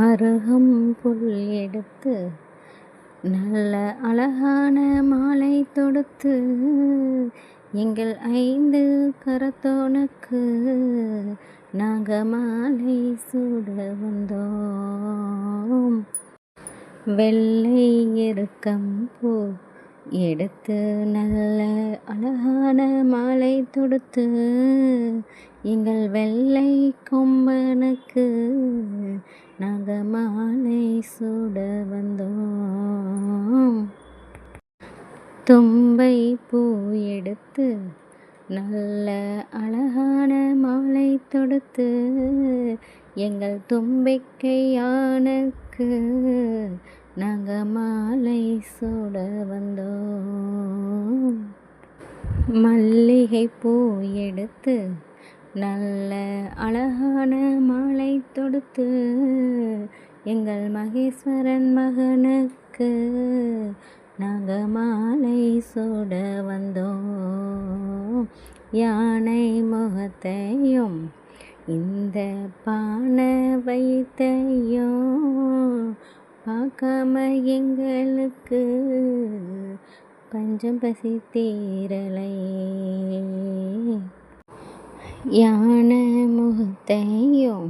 அருகம் புல் எடுத்து நல்ல அழகான மாலை தொடுத்து எங்கள் 5 கரத்தோனுக்கு நாங்கள் மாலை சூட வந்தோம். வெள்ளை எருக்கம் பூ எடுத்து நல்ல அழகான மாலை தொடுத்து எங்கள் வெள்ளை கொம்பனுக்கு நாங்கள் மாலை சூட வந்தோம். தும்பை பூ எடுத்து நல்ல அழகான மாலை தொடுத்து எங்கள் தும்பிக்கையானுக்கு நாங்கள் மாலை சூட வந்தோம். மல்லிகை பூ எடுத்து நல்ல அழகான மாலை தொடுத்து எங்கள் மகேஸ்வரன் மகனுக்கு நாங்கள் மாலை சூட வந்தோம். யானை முகத்தையும் இந்த பானை வைத்தையும் பார்க்காம எங்களுக்கு பஞ்சம் பசி தீரலை. யானை முகத்தையும்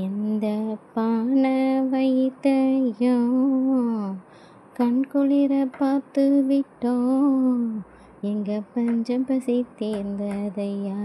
இந்த பானை வைத்தையும் கண் குளிர பார்த்து விட்டோம், எங்க பஞ்சம் பசி தேர்ந்ததையா.